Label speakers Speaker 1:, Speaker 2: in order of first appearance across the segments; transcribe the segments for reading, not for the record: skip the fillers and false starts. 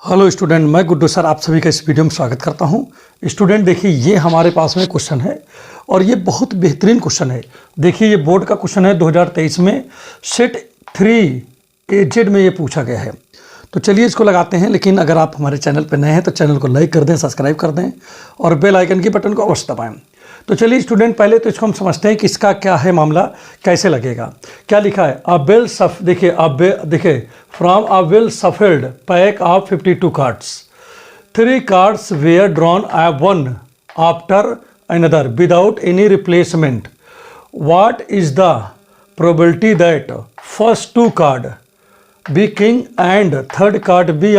Speaker 1: Hello student, मैं Guddu sir आप सभी का इस वीडियो में स्वागत करता हूं। स्टूडेंट देखिए, ये हमारे पास में क्वेश्चन है और ये बहुत बेहतरीन क्वेश्चन है। देखिए, ये बोर्ड का क्वेश्चन है 2023 में सेट 3 AZ में ये पूछा गया है। तो चलिए इसको लगाते हैं। लेकिन अगर आप हमारे चैनल पर नए हैं तो चैनल को लाइक कर दें, सब्सक्राइब कर दें और बेल आइकन की बटन को अवश्य दबाएं। तो चलिए स्टूडेंट, पहले तो इसको हम समझते हैं कि इसका क्या है मामला, कैसे लगेगा। क्या लिखा है, अ वेल सफ देखिए from a well shuffled pack of 52 cards 3 cards were drawn one after another without any replacement. What is the probability that first 2 card be king and third card be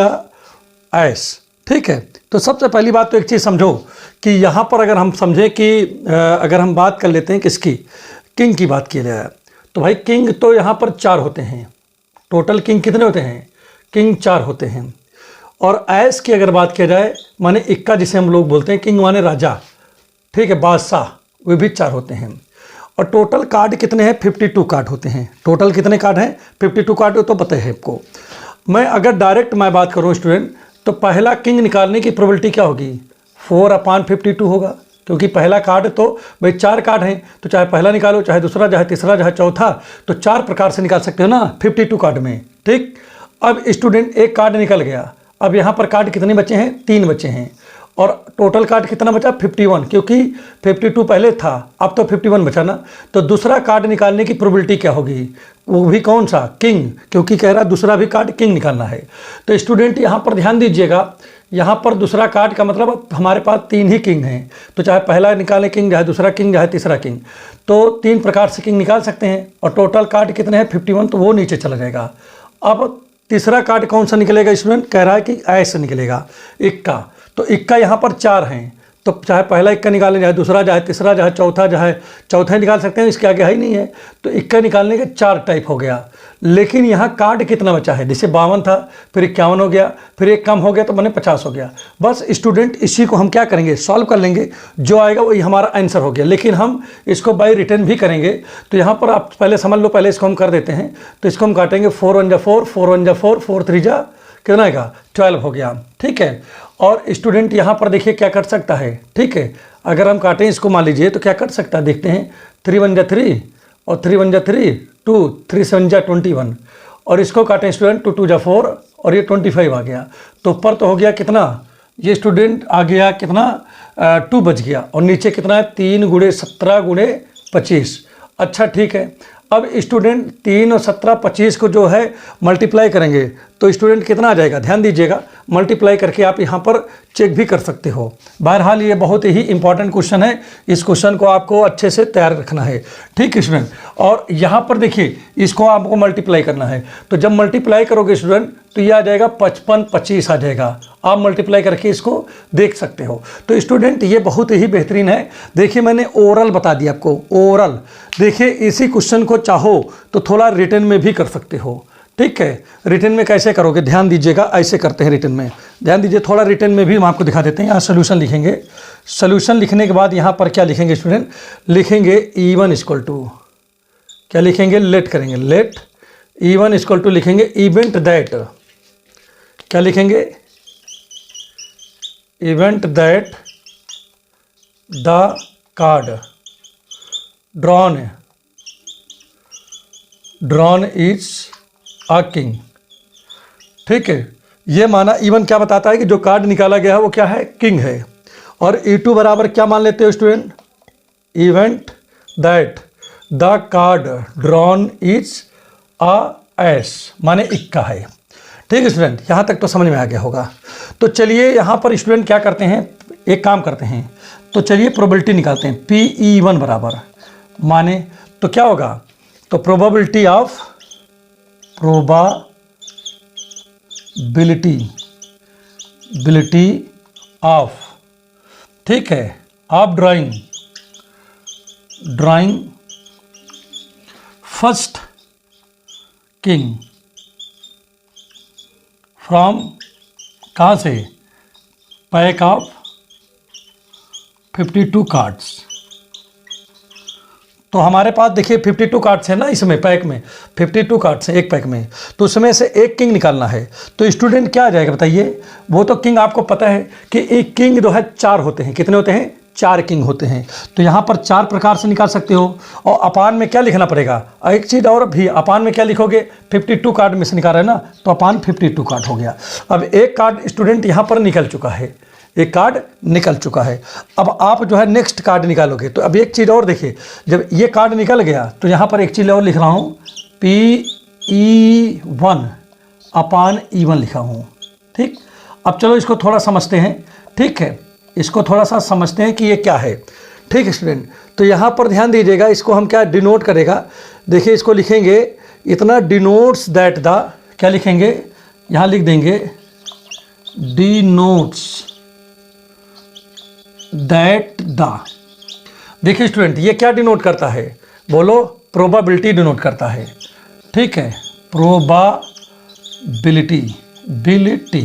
Speaker 1: ace. ठीक है, तो सबसे पहली बात तो एक चीज़ समझो कि यहाँ पर अगर हम समझें कि अगर हम बात कर लेते हैं किसकी, किंग की बात की जाए, तो भाई किंग तो यहाँ पर 4 होते हैं। टोटल किंग कितने होते हैं? किंग 4 होते हैं। और ऐस की अगर बात किया जाए, माने इक्का जिसे हम लोग बोलते हैं, किंग माने राजा, ठीक है, बादशाह, वे भी 4 होते हैं। और टोटल कार्ड कितने हैं? 52 कार्ड होते हैं। टोटल कितने कार्ड हैं? 52 कार्ड तो पता है आपको। मैं अगर डायरेक्ट मैं बात करूँ स्टूडेंट, तो पहला किंग निकालने की प्रोबेबिलिटी क्या होगी? 4/52 होगा, क्योंकि पहला कार्ड तो भाई 4 कार्ड हैं, तो चाहे पहला निकालो, चाहे दूसरा, चाहे तीसरा, चाहे चौथा, तो 4 प्रकार से निकाल सकते हो ना 52 कार्ड में। ठीक, अब स्टूडेंट एक कार्ड निकल गया। अब यहाँ पर कार्ड कितने बचे हैं? 3 बचे हैं। और टोटल कार्ड कितना बचा? 51, क्योंकि 52 पहले था, अब तो 51 बचा ना। तो दूसरा कार्ड निकालने की प्रोबेबिलिटी क्या होगी? वो भी कौन सा? किंग, क्योंकि कह रहा दूसरा भी कार्ड किंग निकालना है। तो स्टूडेंट यहाँ पर ध्यान दीजिएगा, यहाँ पर दूसरा कार्ड का मतलब हमारे पास 3 ही किंग हैं। तो चाहे पहला निकाले किंग, चाहे दूसरा किंग, चाहे तीसरा किंग, तो 3 प्रकार से किंग निकाल सकते हैं। और टोटल कार्ड कितने हैं? 51, तो वो नीचे चला जाएगा। अब तीसरा कार्ड कौन सा निकलेगा स्टूडेंट? कह रहा है कि ऐसे निकलेगा, इक्का। तो इक्का यहाँ पर 4 हैं, तो चाहे पहला इक्का निकालें, चाहे दूसरा, चाहे तीसरा, चाहे चौथा निकाल सकते हैं, इसके आगे है ही नहीं है। तो इक्का निकालने के 4 टाइप हो गया। लेकिन यहाँ कार्ड कितना बचा है? जैसे 52 था, फिर 51 हो गया, फिर एक कम हो गया, तो मैंने 50 हो गया। बस स्टूडेंट इसी को हम क्या करेंगे? सॉल्व कर लेंगे, जो आएगा वही हमारा आंसर हो गया। लेकिन हम इसको बाय रिटर्न भी करेंगे। तो यहाँ पर आप पहले समझ लो, पहले इसको हम कर देते हैं। तो इसको हम काटेंगे 4 1 जा 4, 4 1 जा 4, 4 3 जा कितना आएगा? 12 हो गया। ठीक है, और स्टूडेंट यहाँ पर देखिए क्या कर सकता है। ठीक है, अगर हम काटें इसको, मान लीजिए, तो क्या कर सकता है देखते हैं। 3 1 जा 3 और 3 1 जा 3, 2 3 7 जा 21। और इसको काटें स्टूडेंट, 2 2 जा 4 और ये 25 आ गया। तो ऊपर तो हो गया कितना? ये स्टूडेंट आ गया कितना? 2 बच गया। और नीचे कितना है? 3 × 17 × 25। अच्छा ठीक है, अब स्टूडेंट 3 और 17 25 को जो है मल्टीप्लाई करेंगे तो स्टूडेंट कितना आ जाएगा? ध्यान दीजिएगा, मल्टीप्लाई करके आप यहाँ पर चेक भी कर सकते हो। बहरहाल ये बहुत ही इंपॉर्टेंट क्वेश्चन है, इस क्वेश्चन को आपको अच्छे से तैयार रखना है। ठीक है स्टूडेंट, और यहाँ पर देखिए इसको आपको मल्टीप्लाई करना है। तो जब मल्टीप्लाई करोगे स्टूडेंट, तो ये आ जाएगा 55 25 आ जाएगा। आप मल्टीप्लाई करके इसको देख सकते हो। तो स्टूडेंट ये बहुत ही बेहतरीन है। देखिए मैंने ओरल बता दिया आपको, ओरल। देखिए इसी क्वेश्चन को चाहो तो थोड़ा रिटर्न में भी कर सकते हो। ठीक है, रिटर्न में कैसे करोगे? ध्यान दीजिएगा, ऐसे करते हैं रिटर्न में। ध्यान दीजिए, थोड़ा रिटर्न में भी हम आपको दिखा देते हैं। यहाँ सोल्यूशन लिखेंगे। सोल्यूशन लिखने के बाद यहाँ पर क्या लिखेंगे स्टूडेंट? लिखेंगे E1 इक्वल टू, क्या लिखेंगे? लेट करेंगे, लेट E1 इक्वल टू लिखेंगे इवेंट दैट, क्या लिखेंगे? Event that the card drawn is a king. ठीक है, ये माना इवन क्या बताता है कि जो कार्ड निकाला गया है वो क्या है? किंग है। और E2 बराबर क्या मान लेते हो student? Event that the card drawn is a S, माने इक्का है। ठीक है स्टूडेंट, यहाँ तक तो समझ में आ गया होगा। तो चलिए यहाँ पर स्टूडेंट क्या करते हैं, एक काम करते हैं। तो चलिए प्रोबेबिलिटी निकालते हैं। PE1 बराबर माने तो क्या होगा? तो प्रोबेबिलिटी ऑफ, ठीक है, of drawing first king from, कहाँ से? पैक ऑफ 52 कार्ड्स तो हमारे पास देखिए 52 कार्ड्स हैं ना, इसमें पैक में 52 कार्ड्स हैं एक पैक में, तो उसमें से एक किंग निकालना है। तो स्टूडेंट क्या आ जाएगा बताइए? वो तो किंग आपको पता है कि एक किंग जो है 4 होते हैं। कितने होते हैं? 4 किंग होते हैं। तो यहाँ पर 4 प्रकार से निकाल सकते हो। और अपान में क्या लिखना पड़ेगा? एक चीज़ और भी, अपान में क्या लिखोगे? 52 कार्ड में से निकाल रहे हैं ना, तो अपान 52 कार्ड हो गया। अब एक कार्ड स्टूडेंट यहाँ पर निकल चुका है, एक कार्ड निकल चुका है। अब आप जो है नेक्स्ट कार्ड निकालोगे। तो अब एक चीज़ और देखिए, जब ये कार्ड निकल गया तो यहाँ पर एक चीज़ और लिख रहा हूँ, PE1 अपान E1 लिखा हूँ। ठीक, अब चलो इसको थोड़ा समझते हैं। ठीक है, इसको थोड़ा सा समझते हैं कि ये क्या है। ठीक है स्टूडेंट, तो यहाँ पर ध्यान दीजिएगा, इसको हम क्या डिनोट करेगा। देखिए इसको लिखेंगे इतना, डिनोट्स दैट द, क्या लिखेंगे? यहाँ लिख देंगे डिनोट्स दैट द। देखिए स्टूडेंट, ये क्या डिनोट करता है? बोलो, प्रोबाबिलिटी डिनोट करता है। ठीक है, प्रोबाबिलिटी, बिलिटी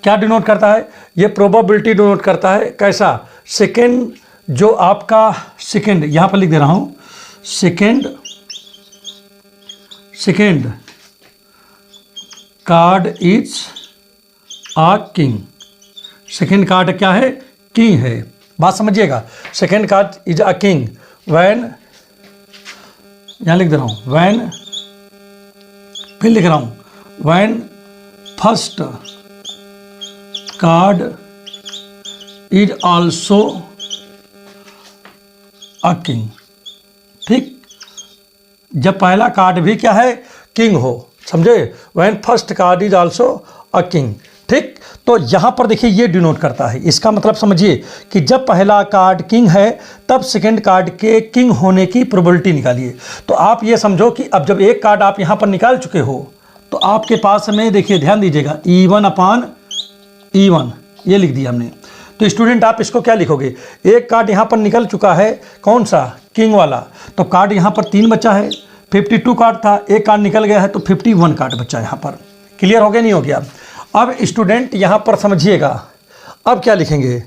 Speaker 1: क्या डिनोट करता है? ये प्रोबाबिलिटी डिनोट करता है। कैसा? सेकेंड, जो आपका सेकेंड, यहाँ पर लिख दे रहा हूँ, second card is a king. Second card क्या है? किंग है। बात समझिएगा, second card is a king when, यहाँ लिख दे रहा हूँ व्हेन, फिर लिख रहा हूँ when first card is also a king. ठीक, जब पहला कार्ड भी क्या है? किंग हो, समझे? When first card is also a king. ठीक, तो यहाँ पर देखिए ये डिनोट करता है। इसका मतलब समझिए कि जब पहला कार्ड किंग है तब सेकंड कार्ड के किंग होने की प्रोबेबिलिटी निकालिए। तो आप ये समझो कि अब जब एक कार्ड आप यहाँ पर निकाल चुके हो तो आपके पास में देखिए, ध्यान दीजिएगा, E1 अपान E1 ये लिख दिया हमने। तो स्टूडेंट आप इसको क्या लिखोगे? एक कार्ड यहाँ पर निकल चुका है, कौन सा? किंग वाला। तो कार्ड यहाँ पर 3 बचा है। 52 कार्ड था, एक कार्ड निकल गया है तो 51 कार्ड बचा यहाँ पर। क्लियर हो गया नहीं हो गया? अब स्टूडेंट यहाँ पर समझिएगा, अब क्या लिखेंगे?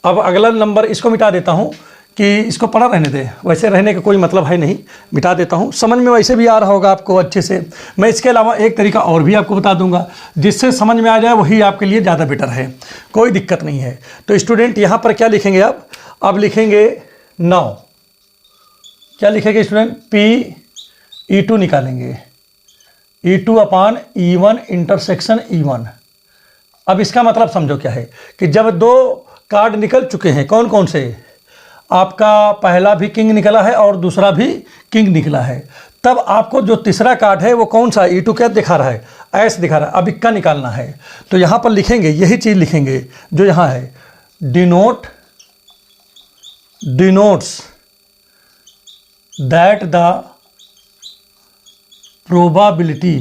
Speaker 1: अब अगला नंबर इसको मिटा देता हूँ कि इसको पढ़ा रहने दे, वैसे रहने का कोई मतलब है नहीं, मिटा देता हूँ। समझ में वैसे भी आ रहा होगा आपको अच्छे से। मैं इसके अलावा एक तरीका और भी आपको बता दूंगा, जिससे समझ में आ जाए वही आपके लिए ज़्यादा बेटर है, कोई दिक्कत नहीं है। तो स्टूडेंट यहाँ पर क्या लिखेंगे? अब लिखेंगे 9। क्या लिखेंगे स्टूडेंट? PE2 निकालेंगे, E2 अपान E1 इंटरसेक्शन E1। अब इसका मतलब समझो क्या है कि जब 2 कार्ड निकल चुके हैं, कौन कौन से? आपका पहला भी किंग निकला है और दूसरा भी किंग निकला है, तब आपको जो तीसरा कार्ड है वो कौन सा? E2 क्या दिखा रहा है? एस दिखा रहा है। अब इक्का निकालना है, तो यहाँ पर लिखेंगे, यही चीज़ लिखेंगे जो यहाँ है, डिनोट्स दैट द प्रोबाबिलिटी।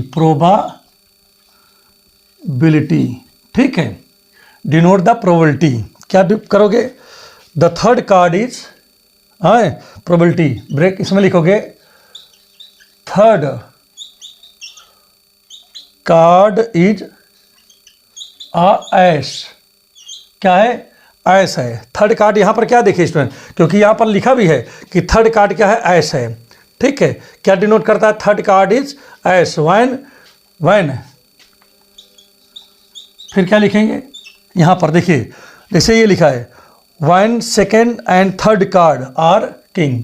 Speaker 1: ठीक है, डिनोट द प्रोबेबिलिटी। क्या करोगे? The third card is probability, break इसमें लिखोगे, third card is a ace. क्या है? एस है। थर्ड कार्ड यहाँ पर क्या देखिए स्टूडेंट, क्योंकि यहाँ पर लिखा भी है कि थर्ड कार्ड क्या है? एस है। ठीक है, क्या डिनोट करता है? Third card is S when फिर क्या लिखेंगे? यहाँ पर देखिए, जैसे ये लिखा है when second and third card are king.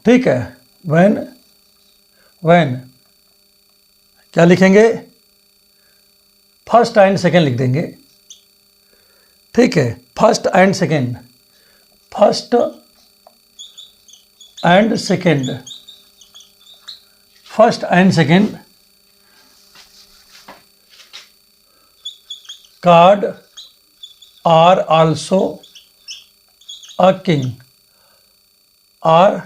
Speaker 1: ठीक है, व्हेन क्या लिखेंगे? फर्स्ट एंड सेकेंड लिख देंगे। ठीक है, first and second card are also a king, are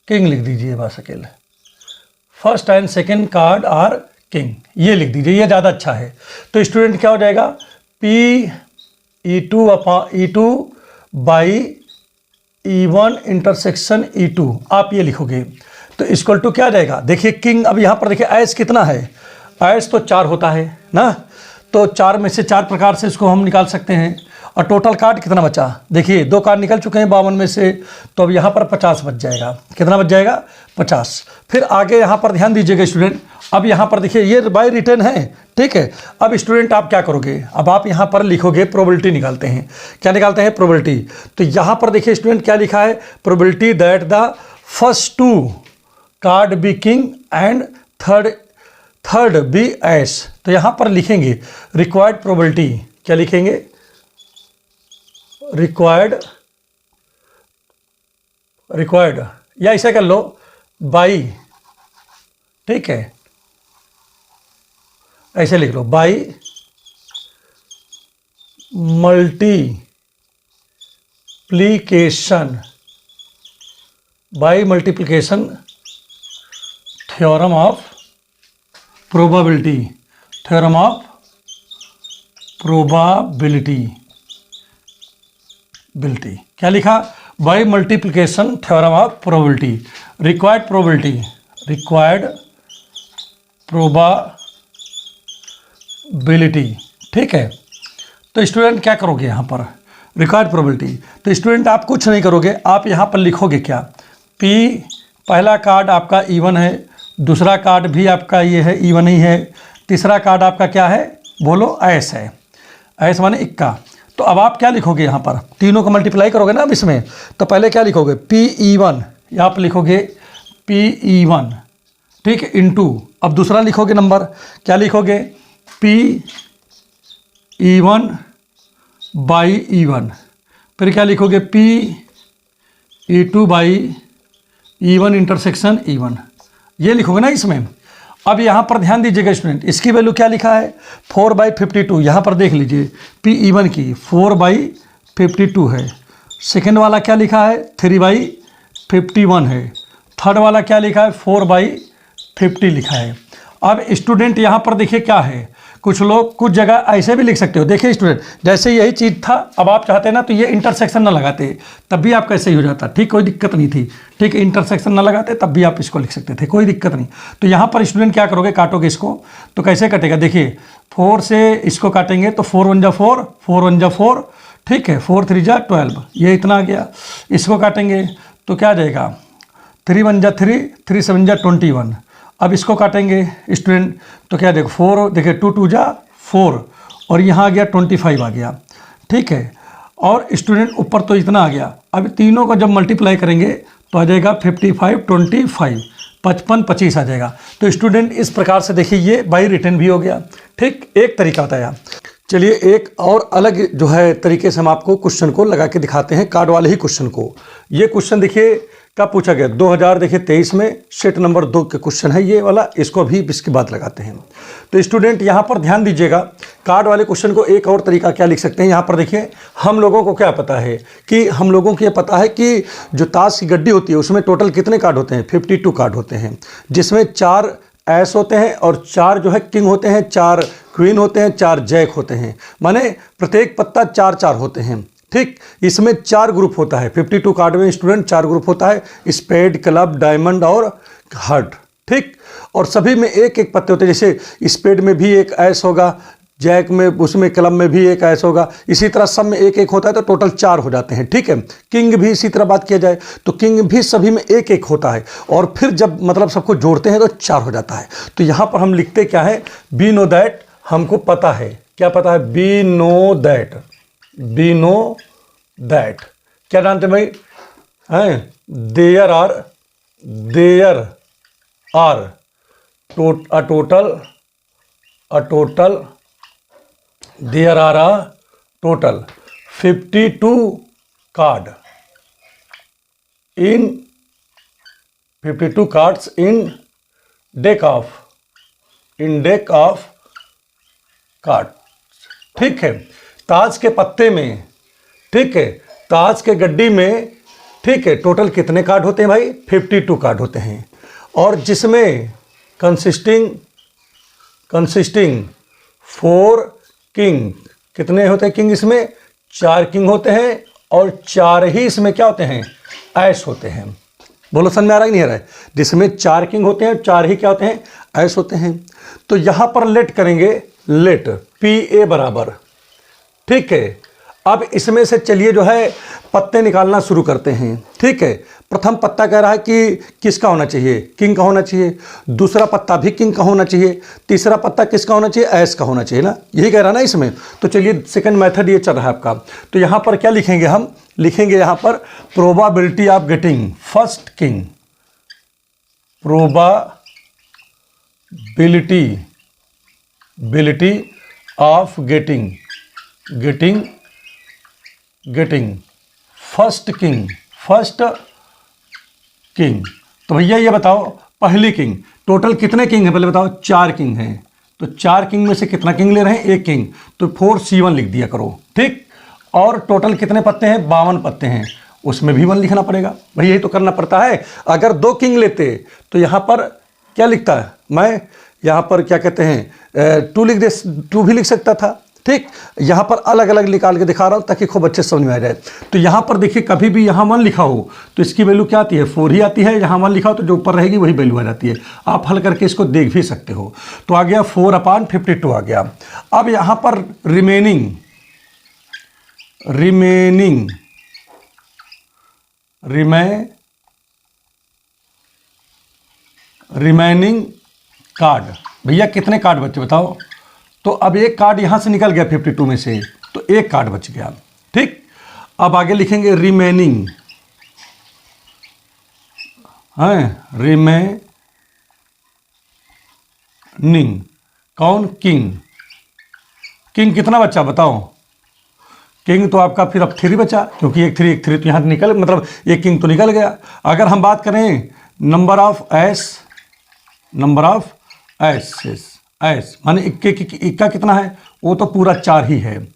Speaker 1: king लिख दीजिए बस अकेले। First and second card are king, ये लिख दीजिए, ये ज़्यादा अच्छा है। तो स्टूडेंट क्या हो जाएगा? E2 by E1 intersection E2, आप ये लिखोगे तो इक्वल टू क्या जाएगा? देखिए किंग, अब यहाँ पर देखिए एस कितना है? एस तो 4 होता है ना, तो 4 में से 4 प्रकार से इसको हम निकाल सकते हैं। और टोटल कार्ड कितना बचा, देखिए 2 कार्ड निकल चुके हैं 52 में से, तो अब यहाँ पर 50 बच जाएगा। कितना बच जाएगा? 50। फिर आगे यहाँ पर ध्यान दीजिएगा स्टूडेंट, अब यहाँ पर देखिए ये बाय रिटर्न है, ठीक है। अब स्टूडेंट आप क्या करोगे, अब आप यहाँ पर लिखोगे प्रोबेबिलिटी निकालते हैं। क्या निकालते हैं? प्रोबेबिलिटी। तो यहाँ पर देखिए स्टूडेंट क्या लिखा है, probability that the first 2 card be king and third be ace. तो यहाँ पर लिखेंगे रिक्वायर्ड प्रोबेबिलिटी, क्या लिखेंगे? रिक्वायर्ड या ऐसे कर लो बाई, ठीक है, ऐसे लिख लो by multiplication theorem of probability, क्या लिखा? By multiplication theorem of probability, required probability, ठीक है। तो स्टूडेंट क्या करोगे यहाँ पर? Required probability. तो स्टूडेंट आप कुछ नहीं करोगे, आप यहाँ पर लिखोगे क्या? P, पहला कार्ड आपका इवन है, दूसरा कार्ड भी आपका ये है इवन ही है, तीसरा कार्ड आपका क्या है बोलो? एस है, एस माने इक्का। तो अब आप क्या लिखोगे यहाँ पर? तीनों को मल्टीप्लाई करोगे ना अब इसमें, तो पहले क्या लिखोगे? P(E1), यहाँ पर लिखोगे P(E1), ठीक है, इंटू, अब दूसरा लिखोगे नंबर, क्या लिखोगे? P(E1) बाई E1, फिर क्या लिखोगे? P(E2) by E1 intersection E1, ये लिखोगे ना इसमें। अब यहाँ पर ध्यान दीजिएगा स्टूडेंट, इसकी वैल्यू क्या लिखा है? 4/52। यहाँ पर देख लीजिए P(E1) की 4/52 है। सेकेंड वाला क्या लिखा है? 3/51 है। थर्ड वाला क्या लिखा है? 4/50 लिखा है। अब स्टूडेंट यहाँ पर देखिए क्या है, कुछ लोग कुछ जगह ऐसे भी लिख सकते हो। देखिए स्टूडेंट, जैसे यही चीज़ था, अब आप चाहते हैं ना तो ये इंटरसेक्शन ना लगाते, तब भी आपका ऐसे ही हो जाता, ठीक, कोई दिक्कत नहीं थी, ठीक है, इंटरसेक्शन ना लगाते तब भी आप इसको लिख सकते थे, कोई दिक्कत नहीं। तो यहाँ पर स्टूडेंट क्या करोगे? काटोगे इसको, तो कैसे कटेगा? देखिए 4 से इसको काटेंगे तो 4 1 जा 4, 4 1 जा 4, ठीक है, 4 3 जा 12, ये इतना आ गया। इसको काटेंगे तो क्या आ जाएगा? 3 1 जा 3, 3 7 जा 21। अब इसको काटेंगे स्टूडेंट तो क्या देखो 4, देखिए 2 2 जा 4, और यहाँ आ गया 25 आ गया, ठीक है। और स्टूडेंट ऊपर तो इतना आ गया, अब तीनों को जब मल्टीप्लाई करेंगे तो आ जाएगा 55 25 55 25 आ जाएगा। तो स्टूडेंट इस प्रकार से देखिए ये बाई रिटर्न भी हो गया, ठीक, एक तरीका बताया। चलिए एक और अलग जो है तरीके से हम आपको क्वेश्चन को लगा के दिखाते हैं, कार्ड वाले ही क्वेश्चन को। ये क्वेश्चन देखिए कब पूछा गया? 2023 में सेट नंबर 2 के क्वेश्चन है ये वाला, इसको भी इसके बाद लगाते हैं। तो स्टूडेंट यहाँ पर ध्यान दीजिएगा, कार्ड वाले क्वेश्चन को एक और तरीका क्या लिख सकते हैं? यहाँ पर देखिए हम लोगों को क्या पता है कि हम लोगों को ये पता है कि जो ताश की गड्डी होती है उसमें टोटल कितने कार्ड होते हैं? 52 कार्ड होते हैं, जिसमें 4 एस होते हैं और 4 जो है किंग होते हैं, 4 क्वीन होते हैं, 4 जैक होते हैं, माने प्रत्येक पत्ता 4 होते हैं, ठीक। इसमें 4 ग्रुप होता है, 52 कार्ड में स्टूडेंट 4 ग्रुप होता है, स्पेड, क्लब, डायमंड और हार्ट, ठीक। और सभी में एक एक पत्ते होते हैं, जैसे स्पेड में भी एक ऐस होगा, जैक में, उसमें क्लब में भी एक ऐस होगा, इसी तरह सब में एक एक होता है, तो टोटल 4 हो जाते हैं, ठीक है। किंग भी इसी तरह बात किया जाए तो किंग भी सभी में एक एक होता है, और फिर जब मतलब सबको जोड़ते हैं तो 4 हो जाता है। तो यहाँ पर हम लिखते क्या है? बी नो दैट, हमको पता है, क्या पता है? We know that, we know that, क्या जानते हैं भाई? हैं there are there are a total 52 card in 52 cards in deck of card, ठीक है। ताज के पत्ते में, ठीक है, ताज के गड्डी में, ठीक है, टोटल कितने कार्ड होते हैं भाई? 52 कार्ड होते हैं, और जिसमें कंसिस्टिंग 4 किंग, कितने होते हैं किंग? इसमें 4 किंग होते हैं, और 4 ही इसमें क्या होते हैं? ऐस होते हैं। बोलो समझ में आ रहा है नहीं आ रहा है? जिसमें 4 किंग होते हैं, 4 ही क्या होते हैं? ऐस होते हैं। तो यहां पर लेट करेंगे, लेट पी ए बराबर, ठीक है, अब इसमें से चलिए जो है पत्ते निकालना शुरू करते हैं। ठीक है, प्रथम पत्ता कह रहा है कि किसका होना चाहिए, किंग का होना चाहिए। दूसरा पत्ता भी किंग का होना चाहिए। तीसरा पत्ता किसका होना चाहिए, एस का होना चाहिए ना, यही कह रहा है ना इसमें। तो चलिए सेकंड मेथड ये चल रहा है आपका। तो यहाँ पर क्या लिखेंगे, हम लिखेंगे यहाँ पर probability of getting first king, probability of getting first king. तो भैया ये बताओ पहली किंग, टोटल कितने किंग हैं पहले बताओ, 4 किंग हैं। तो 4 किंग में से कितना किंग ले रहे हैं, 1 किंग, तो 4C1 लिख दिया करो। ठीक, और टोटल कितने पत्ते हैं, 52 पत्ते हैं, उसमें भी 1 लिखना पड़ेगा। भाई यही तो करना पड़ता है। अगर 2 किंग लेते तो यहाँ पर क्या लिखता है, मैं यहाँ पर क्या कहते हैं 2 लिख दे, 2 भी लिख सकता था। ठीक, यहाँ पर अलग अलग निकाल के दिखा रहा हूँ ताकि खूब अच्छे समझ में आ जाए। तो यहाँ पर देखिए कभी भी यहाँ 1 लिखा हो तो इसकी वैल्यू क्या आती है, 4 ही आती है। यहाँ 1 लिखा हो तो जो ऊपर रहेगी वही वैल्यू आ जाती है। आप हल करके इसको देख भी सकते हो। तो आ गया 4/52 आ गया। अब यहाँ पर रिमेनिंग कार्ड, भैया कितने कार्ड बचे बताओ। तो अब एक कार्ड यहां से निकल गया 52 में से, तो एक कार्ड बच गया। ठीक, अब आगे लिखेंगे रिमेनिंग कौन, किंग कितना बचा बताओ। किंग तो आपका फिर अब 3 बचा, क्योंकि एक थ्री तो यहां निकल, मतलब एक किंग तो निकल गया। अगर हम बात करें नंबर ऑफ एस माने इक्का कितना है, वो तो पूरा 4 ही है।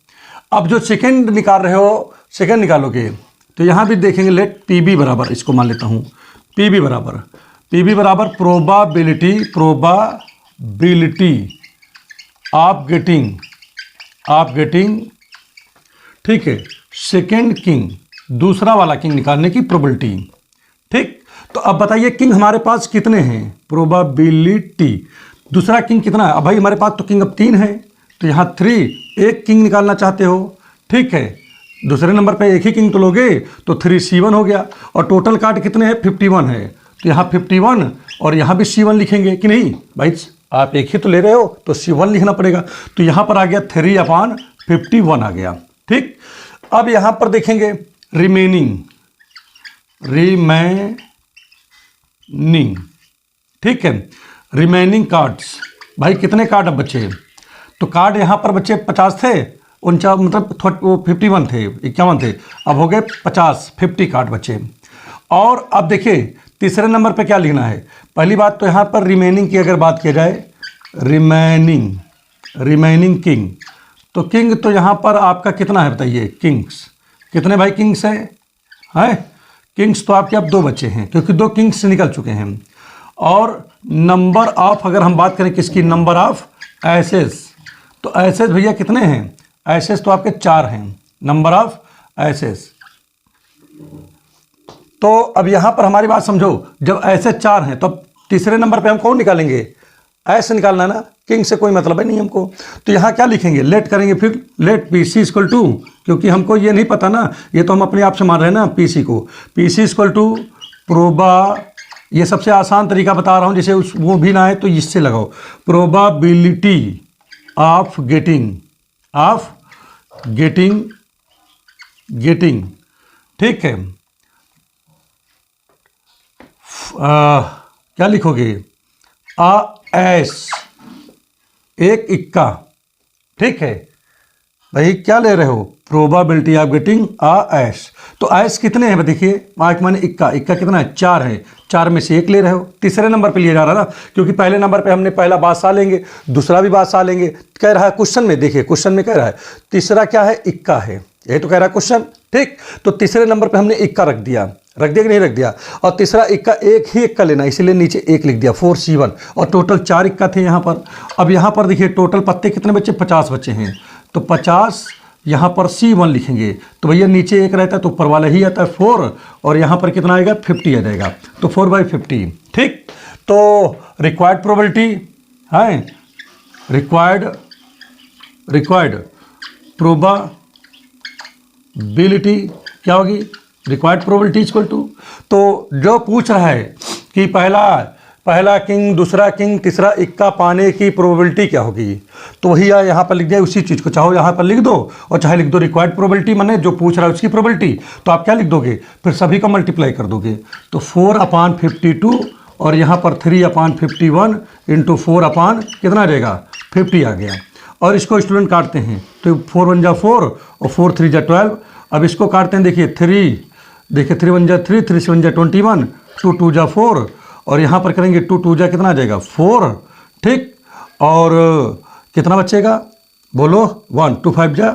Speaker 1: अब जो सेकंड निकाल रहे हो, सेकंड निकालोगे तो यहां भी देखेंगे, लेट पीबी बराबर, इसको मान लेता हूं पीबी बराबर प्रोबाबिलिटी ऑफ गेटिंग ठीक है सेकंड किंग, दूसरा वाला किंग निकालने की प्रोबेबिलिटी। ठीक, तो अब बताइए किंग हमारे पास कितने हैं, प्रोबाबिलिटी दूसरा किंग कितना है। अब भाई हमारे पास तो किंग अब 3 है, तो यहाँ 3, एक किंग निकालना चाहते हो। ठीक है, दूसरे नंबर पे एक ही किंग तो लोगे, तो 3C1 हो गया। और टोटल कार्ड कितने हैं, 51 है, तो यहाँ 51 और यहाँ भी C1 लिखेंगे कि नहीं भाई, आप एक ही तो ले रहे हो तो C1 लिखना पड़ेगा। तो यहाँ पर आ गया 3/51 आ गया। ठीक, अब यहाँ पर देखेंगे रिमेनिंग ठीक है, रिमेनिंग कार्ड्स, भाई कितने कार्ड अब बचे। तो कार्ड यहाँ पर बचे 50 थे, 49 मतलब 51 थे, 51 थे, अब हो गए 50 कार्ड बचे। और अब देखिए तीसरे नंबर पे क्या लिखना है। पहली बात तो यहाँ पर रिमेनिंग की अगर बात किया जाए, रिमेनिंग किंग, तो किंग तो यहाँ पर आपका कितना है बताइए, किंग्स कितने भाई, किंग्स हैं किंग्स तो आपके अब 2 बचे हैं, क्योंकि 2 किंग्स निकल चुके हैं। और नंबर ऑफ अगर हम बात करें किसकी, नंबर ऑफ एसेस, तो एसेस भैया कितने हैं, एसेस तो आपके 4 हैं, नंबर ऑफ एसेस। तो अब यहां पर हमारी बात समझो, जब एसेस 4 हैं तो अब तीसरे नंबर पे हम कौन निकालेंगे, एस निकालना ना, किंग से कोई मतलब है नहीं हमको। तो यहाँ क्या लिखेंगे, लेट करेंगे, फिर लेट PC इक्वल टू, क्योंकि हमको ये नहीं पता ना, ये तो हम अपने आप से मान रहे हैं ना PC को, PC इक्वल टू ये सबसे आसान तरीका बता रहा हूँ, जिसे वो भी ना है तो इससे लगाओ, प्रोबाबिलिटी ऑफ गेटिंग ठीक है। क्या लिखोगे, एस, एक इक्का। ठीक है भाई, क्या ले रहे हो, प्रोबाबिलिटी ऑफ गेटिंग एस। तो एस कितने हैं देखिए, एक माने इक्का कितना है, 4 है, 4 में से 1 ले रहे हो, तीसरे नंबर पे लिया जा रहा है ना, क्योंकि पहले नंबर पे हमने पहला बादशाह लेंगे, दूसरा भी बादशाह लेंगे। कह रहा है क्वेश्चन में, देखिए क्वेश्चन में कह रहा है तीसरा क्या है, इक्का है, यही तो कह रहा है क्वेश्चन। ठीक, तो तीसरे नंबर पे हमने इक्का रख दिया कि नहीं रख दिया, और तीसरा इक्का, एक ही इक्का लेना, इसीलिए नीचे 1 लिख दिया, 4C1, और टोटल 4 इक्का थे यहाँ पर। अब यहाँ पर देखिए टोटल पत्ते कितने बच्चे, 50 बच्चे हैं, तो 50 यहाँ पर C1 लिखेंगे, तो भैया नीचे 1 रहता है तो ऊपर वाला ही आता है 4, और यहाँ पर कितना आएगा, 50 आ जाएगा, तो 4/50। ठीक, तो रिक्वायर्ड प्रोबेबिलिटी है, रिक्वायर्ड प्रोबेबिलिटी क्या होगी, रिक्वायर्ड प्रोबेबिलिटी इक्वल टू, तो जो पूछ रहा है कि पहला किंग, दूसरा किंग, तीसरा इक्का पाने की प्रोबेबिलिटी क्या होगी, तो वही यहाँ पर लिख दिया उसी चीज़ को, चाहो यहाँ पर लिख दो और चाहे लिख दो रिक्वायर्ड प्रोबेबिलिटी, माने जो पूछ रहा है उसकी प्रोबेबिलिटी, तो आप क्या लिख दोगे, फिर सभी का मल्टीप्लाई कर दोगे, तो 4/52 और यहाँ पर 3/51 इंटू 4 कितना आ जाएगा 50 आ गया। और इसको स्टूडेंट काटते हैं तो 4 1 जा 4 और 4 3 जा 12। अब इसको काटते हैं, देखिए 3 1 जा 3, 3 7 जा 21, 2 2 जा 4 और यहाँ पर करेंगे 2 2 जा कितना आ जाएगा 4, ठीक। और कितना बचेगा बोलो, 1 2 5 जा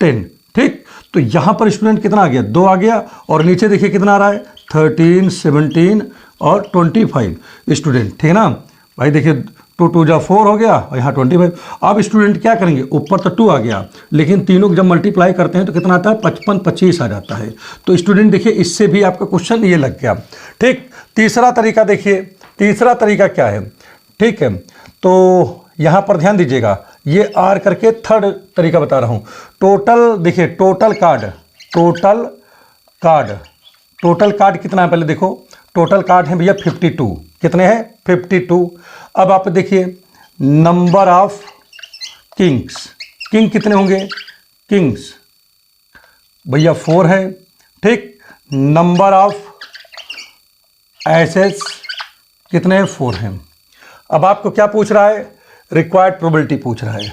Speaker 1: 10, ठीक। तो यहाँ पर स्टूडेंट कितना आ गया 2 आ गया और नीचे देखिए कितना आ रहा है 13 17 और 25 स्टूडेंट, ठीक है ना भाई। देखिए 2 2 जा 4 हो गया और यहाँ 25। अब स्टूडेंट क्या करेंगे, ऊपर तो 2 आ गया लेकिन तीनों को जब मल्टीप्लाई करते हैं तो कितना आता है 55 25 आ जाता है। तो स्टूडेंट देखिए इससे भी आपका क्वेश्चन ये लग गया, ठीक। तीसरा तरीका देखिए, तीसरा तरीका क्या है, ठीक है। तो यहाँ पर ध्यान दीजिएगा, ये आर करके थर्ड तरीका बता रहा हूँ। टोटल देखिए, टोटल कार्ड कितना है, पहले देखो टोटल कार्ड है भैया 52, कितने हैं 52। अब आप देखिए नंबर ऑफ किंग्स, किंग कितने होंगे, किंग्स भैया 4 है, ठीक। नंबर ऑफ एसेस कितने हैं 4 हैं। अब आपको क्या पूछ रहा है, रिक्वायर्ड प्रोबेबिलिटी पूछ रहा है।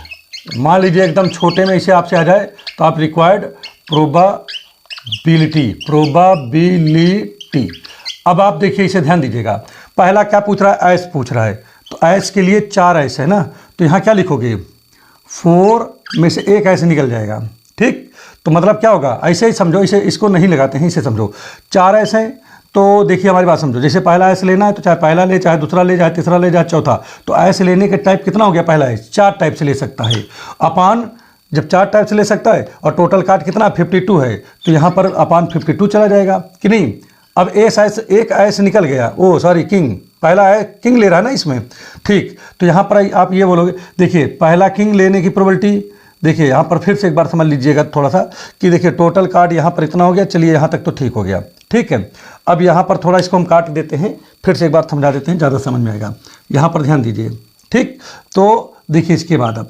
Speaker 1: मान लीजिए एकदम छोटे में इसे आपसे आ जाए तो आप रिक्वायर्ड प्रोबेबिलिटी। अब आप देखिए इसे ध्यान दीजिएगा, पहला क्या पूछ रहा है, एस पूछ रहा है, तो एस के लिए 4 एस है ना, तो यहाँ क्या लिखोगे 4 में से एक ऐसे निकल जाएगा, ठीक। तो मतलब क्या होगा, ऐसे ही समझो, इसे इसको नहीं लगाते हैं, इसे समझो 4 ऐसे हैं। तो देखिए हमारी बात समझो, जैसे पहला ऐसे लेना है तो चाहे पहला ले, चाहे दूसरा ले, चाहे तीसरा ले, चाहे चौथा। तो ऐसे लेने के टाइप कितना हो गया, पहला है 4 टाइप से ले सकता है, अपान जब 4 टाइप से ले सकता है और टोटल कार्ड कितना 52 है तो यहाँ पर अपान 52 चला जाएगा कि नहीं। अब एक ऐस निकल गया, ओ सॉरी किंग, पहला है किंग ले रहा है ना इसमें, ठीक। तो यहाँ पर आप ये बोलोगे, देखिए पहला किंग लेने की प्रोबेबिलिटी, देखिए यहाँ पर फिर से एक बार समझ लीजिएगा थोड़ा सा कि देखिए टोटल कार्ड यहाँ पर इतना हो गया, चलिए यहाँ तक तो ठीक हो गया, ठीक है। अब यहाँ पर थोड़ा इसको हम काट देते हैं, फिर से एक बार समझा देते हैं, ज़्यादा समझ में आएगा। यहाँ पर ध्यान दीजिए, ठीक। तो देखिए इसके बाद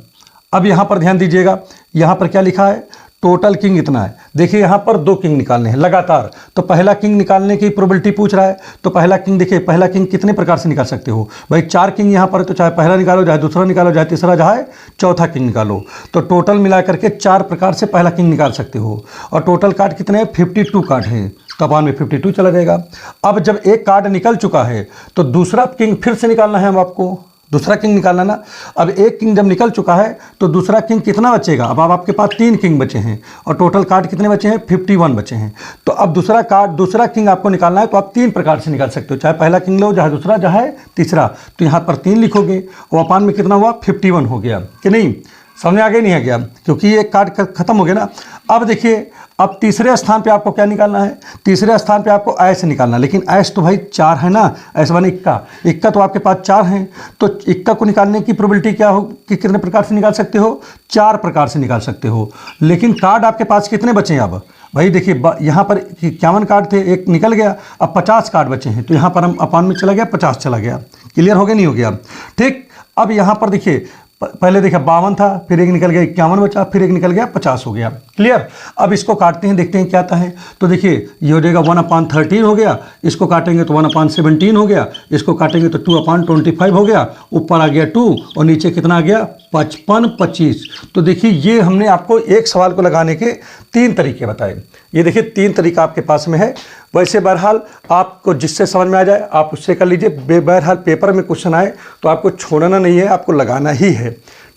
Speaker 1: अब यहाँ पर ध्यान दीजिएगा, यहाँ पर क्या लिखा है, टोटल किंग इतना है। देखिए यहाँ पर 2 किंग निकालने हैं लगातार, तो पहला किंग निकालने की प्रोबेबिलिटी पूछ रहा है। तो पहला किंग देखिए, पहला किंग कितने प्रकार से निकाल सकते हो भाई, 4 किंग यहाँ पर है, तो चाहे पहला निकालो, चाहे दूसरा निकालो, चाहे तीसरा, चाहे चौथा किंग निकालो। तो टोटल मिला करके 4 प्रकार से पहला किंग निकाल सकते हो। और टोटल कार्ड कितने हैं 52 कार्ड हैं, तो अपान में 52 चला जाएगा। अब जब एक कार्ड निकल चुका है तो दूसरा किंग फिर से निकालना है, हम आपको दूसरा किंग निकालना ना। अब एक किंग जब निकल चुका है तो दूसरा किंग कितना बचेगा, अब आपके पास 3 किंग बचे हैं और टोटल कार्ड कितने बचे हैं 51 बचे हैं। तो अब दूसरा किंग आपको निकालना है, तो आप 3 प्रकार से निकाल सकते हो, चाहे पहला किंग लो, चाहे दूसरा, चाहे तीसरा। तो यहाँ पर 3 लिखोगे और अपान में कितना हुआ 51 हो गया कि नहीं, समझ में आ गया नहीं आ गया, क्योंकि ये कार्ड खत्म हो गया ना। अब देखिए, अब तीसरे स्थान पे आपको क्या निकालना है, तीसरे स्थान पे आपको ऐस निकालना, लेकिन ऐस तो भाई 4 है ना, ऐस माने इक्का तो आपके पास 4 हैं। तो इक्का को निकालने की प्रोबेबिलिटी क्या हो कि कितने प्रकार से निकाल सकते हो, 4 प्रकार से निकाल सकते हो। लेकिन कार्ड आपके पास कितने बचे हैं अब भाई, देखिए यहाँ पर 51 कार्ड थे, एक निकल गया, अब 50 कार्ड बचे हैं। तो यहाँ पर हम अपान में चला गया, 50 चला गया, क्लियर हो गया नहीं हो गया, ठीक। अब यहाँ पर देखिए, पहले देखा 52 था, फिर एक निकल गया 51 बचा, फिर एक निकल गया 50 हो गया, क्लियर। अब इसको काटते हैं, देखते हैं क्या आता है। तो देखिए ये हो जाएगा 1/13 हो गया, इसको काटेंगे तो 1/17 हो गया, इसको काटेंगे तो 2/25 हो गया, ऊपर आ गया 2 और नीचे कितना आ गया 55 25। तो देखिए ये हमने आपको एक सवाल को लगाने के 3 तरीके बताए। ये देखिए 3 तरीका आपके पास में है। वैसे बहरहाल आपको जिससे समझ में आ जाए आप उससे कर लीजिए, बहरहाल पेपर में क्वेश्चन आए तो आपको छोड़ना नहीं है, आपको लगाना ही है,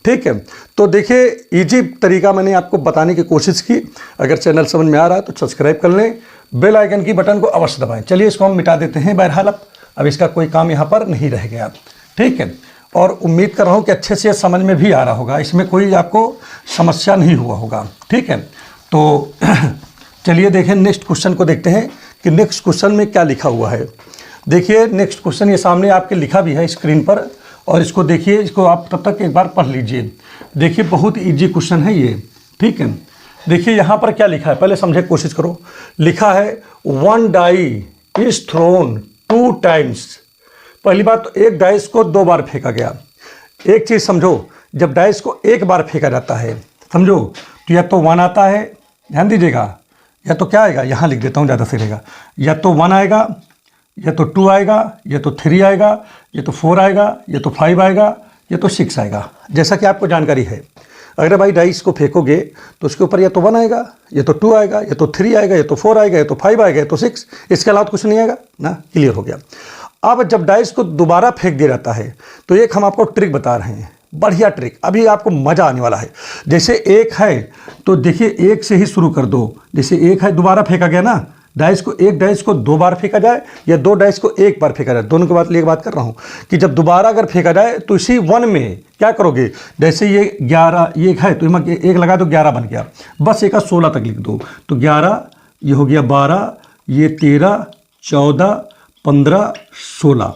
Speaker 1: ठीक है। तो देखिए इजी तरीका मैंने आपको बताने की कोशिश की। अगर चैनल समझ में आ रहा है तो सब्सक्राइब कर लें, बेल आइकन की बटन को अवश्य दबाएं। चलिए इसको हम मिटा देते हैं, बहरहाल अब इसका कोई काम यहाँ पर नहीं रह गया, ठीक है। और उम्मीद कर रहा हूँ कि अच्छे से समझ में भी आ रहा होगा, इसमें कोई आपको समस्या नहीं हुआ होगा, ठीक है। तो चलिए देखें नेक्स्ट क्वेश्चन को देखते हैं कि नेक्स्ट क्वेश्चन में क्या लिखा हुआ है। देखिए नेक्स्ट क्वेश्चन ये सामने आपके लिखा भी है स्क्रीन पर, और इसको देखिए, इसको आप तब तक एक बार पढ़ लीजिए। देखिए बहुत इजी क्वेश्चन है ये, ठीक है। देखिए यहाँ पर क्या लिखा है, पहले समझने की कोशिश करो। लिखा है 1 डाई इज थ्रोन 2 टाइम्स। पहली बात तो एक डाइस को 2 बार फेंका गया। एक चीज़ समझो, जब डाइस को एक बार फेंका जाता है, समझो, तो या तो 1 आता है, ध्यान दीजिएगा, या तो क्या आएगा, यहाँ लिख देता हूँ ज़्यादा सही रहेगा, या तो 1 आएगा, या तो 2 आएगा, या तो 3 आएगा, या तो 4 आएगा, या तो 5 आएगा, या तो 6 आएगा। जैसा कि आपको जानकारी है, अगर भाई डाइस को फेंकोगे तो उसके ऊपर या तो 1 आएगा, या तो 2 आएगा, या तो 3 आएगा, या तो 4 आएगा, या तो 5 आएगा, या तो 6, इसके अलावा कुछ नहीं आएगा ना। क्लियर हो गया। अब जब डाइस को दोबारा फेंक दिया जाता है तो एक हम आपको ट्रिक बता रहे हैं, बढ़िया ट्रिक, अभी आपको मज़ा आने वाला है। जैसे 1 है तो देखिए 1 से ही शुरू कर दो। जैसे 1 है, दोबारा फेंका गया ना, डाइस को, एक डाइस को 2 बार फेंका जाए या 2 डाइस को 1 बार फेंका जाए, दोनों के लिए बात कर रहा हूँ कि जब दोबारा अगर फेंका जाए तो इसी 1 में क्या करोगे, जैसे ये 11 ये है तो इसमें 1 लगा दो, 11 बन गया, बस एक का 16 तक लिख दो, तो 11 ये हो गया, 12 ये 13 14 15 16।